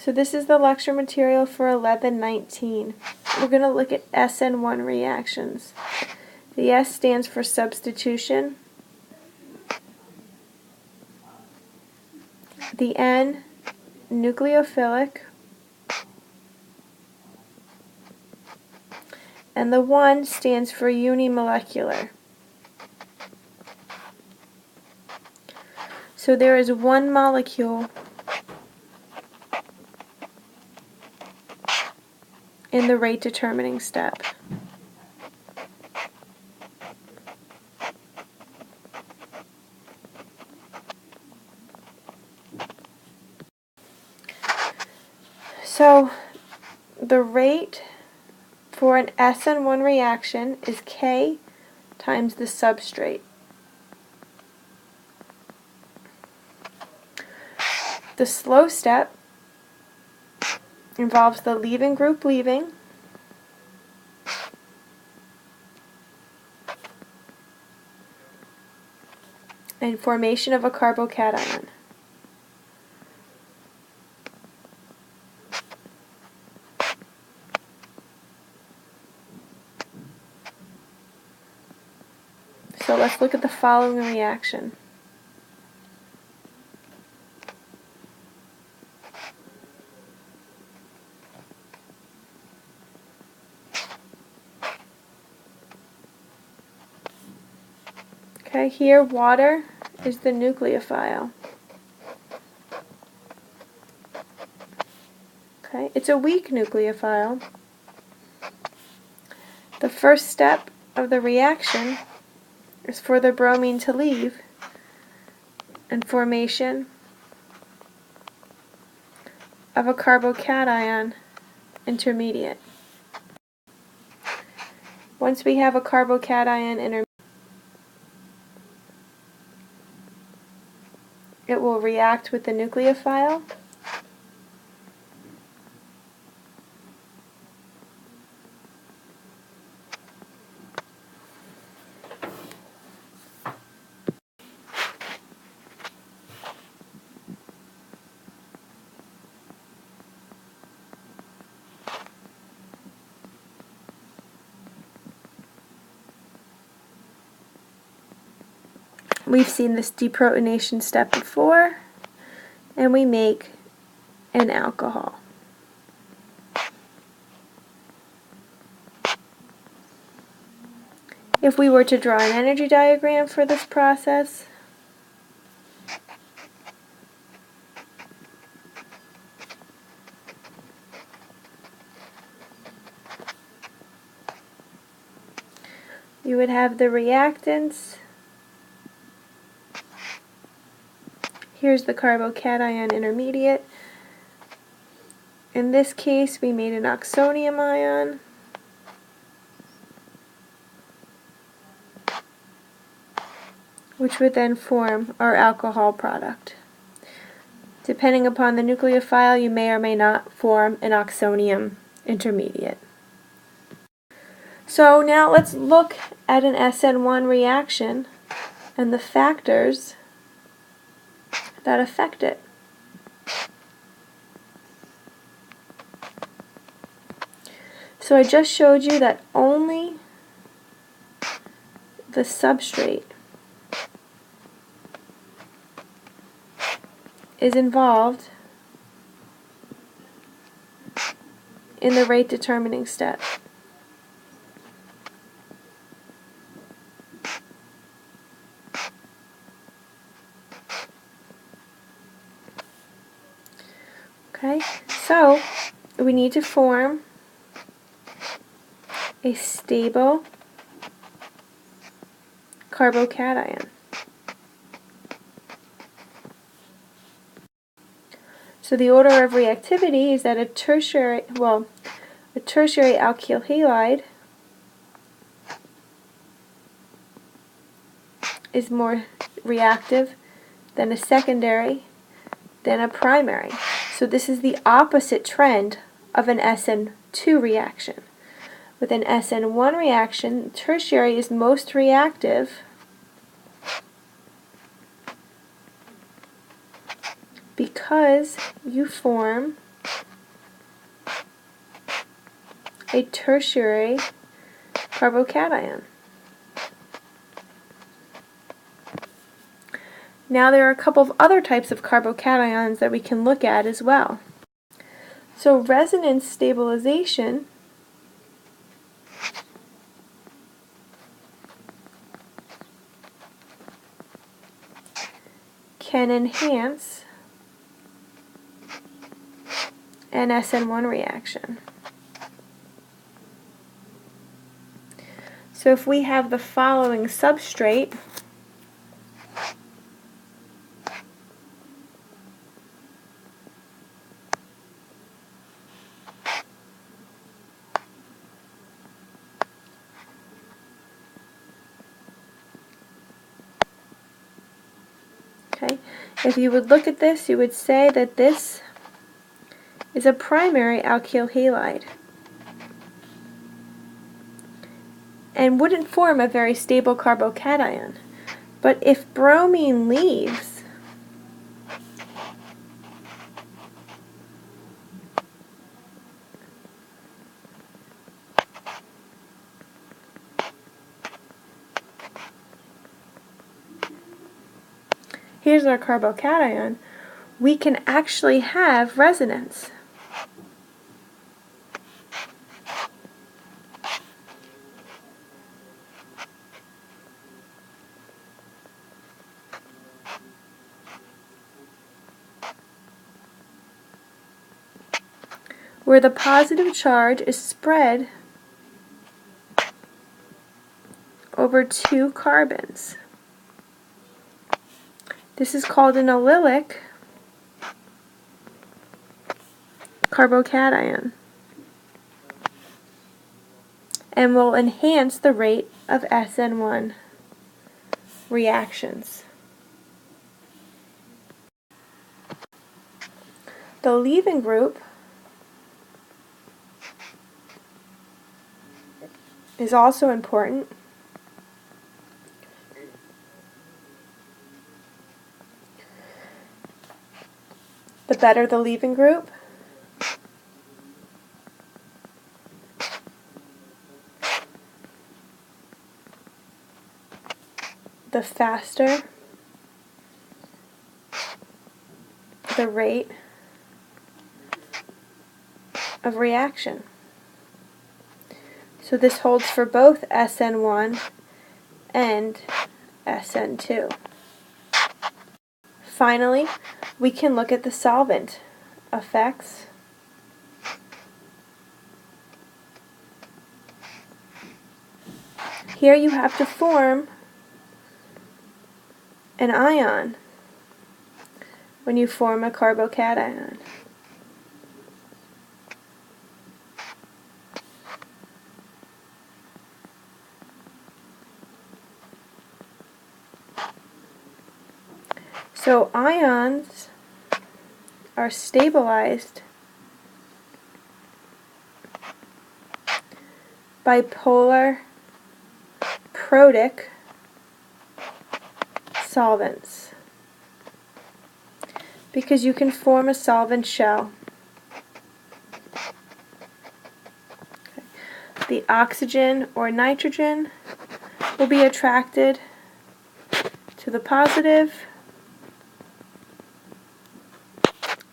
So this is the lecture material for 1119. We're going to look at SN1 reactions. The S stands for substitution. The N, nucleophilic. And the 1 stands for unimolecular. So there is one molecule in the rate determining step. So the rate for an SN1 reaction is K times the substrate. The slow step involves the leaving group leaving and formation of a carbocation. So let's look at the following reaction. Okay, here water is the nucleophile. Okay, it's a weak nucleophile. The first step of the reaction is for the bromine to leave and formation of a carbocation intermediate. Once we have a carbocation intermediate, it will react with the nucleophile We've seen this deprotonation step before, and we make an alcohol. If we were to draw an energy diagram for this process, you would have the reactants. Here's the carbocation intermediate. In this case, we made an oxonium ion. Which would then form our alcohol product. Depending upon the nucleophile, you may or may not form an oxonium intermediate. So now let's look at an SN1 reaction and the factors that affect it. So I just showed you that only the substrate is involved in the rate determining step. Okay, so we need to form a stable carbocation. So the order of reactivity is that a tertiary alkyl halide is more reactive than a secondary than a primary. So this is the opposite trend of an SN2 reaction. With an SN1 reaction, tertiary is most reactive because you form a tertiary carbocation. Now there are a couple of other types of carbocations that we can look at as well. So resonance stabilization can enhance an SN1 reaction. So if we have the following substrate, okay, if you would look at this, you would say that this is a primary alkyl halide and wouldn't form a very stable carbocation. But if bromine leaves, here's our carbocation, we can actually have resonance. Where the positive charge is spread over 2 carbons. This is called an allylic carbocation and will enhance the rate of SN1 reactions. The leaving group is also important. The better the leaving group, the faster the rate of reaction. So this holds for both SN1 and SN2. Finally, we can look at the solvent effects. Here you have to form an ion when you form a carbocation. So ions are stabilized by polar protic solvents because you can form a solvent shell. The oxygen or nitrogen will be attracted to the positive,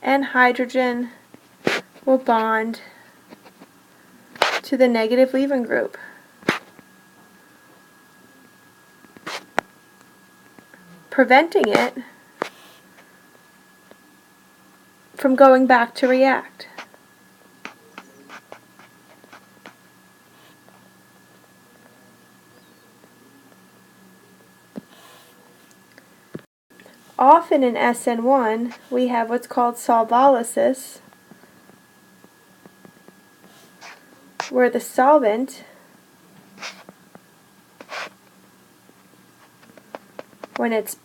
and hydrogen will bond to the negative leaving group. Preventing it from going back to react. Often in SN1 we have what's called solvolysis, where the solvent, when it's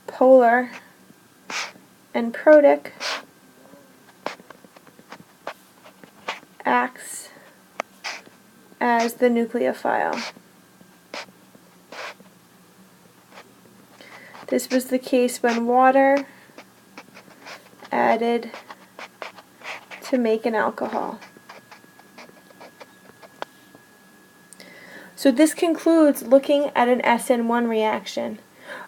polar and protic, acts as the nucleophile. This was the case when water added to make an alcohol. So this concludes looking at an SN1 reaction.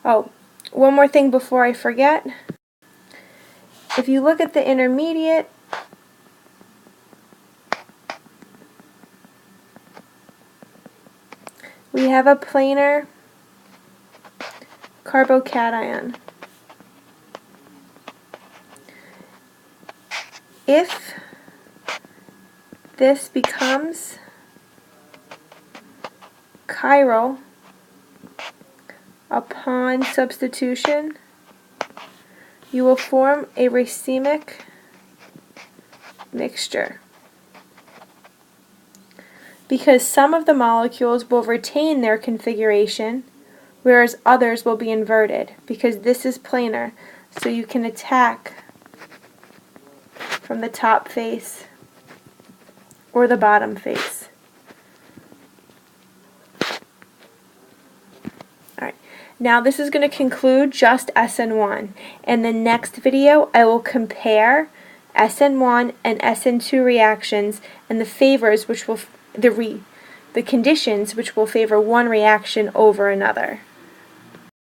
Oh, one more thing before I forget. If you look at the intermediate, we have a planar carbocation. If this becomes chiral upon substitution, you will form a racemic mixture, because some of the molecules will retain their configuration, whereas others will be inverted, because this is planar, so you can attack from the top face or the bottom face. Alright, now this is going to conclude just SN1. In the next video, I will compare SN1 and SN2 reactions and the favors which will the conditions which will favor one reaction over another.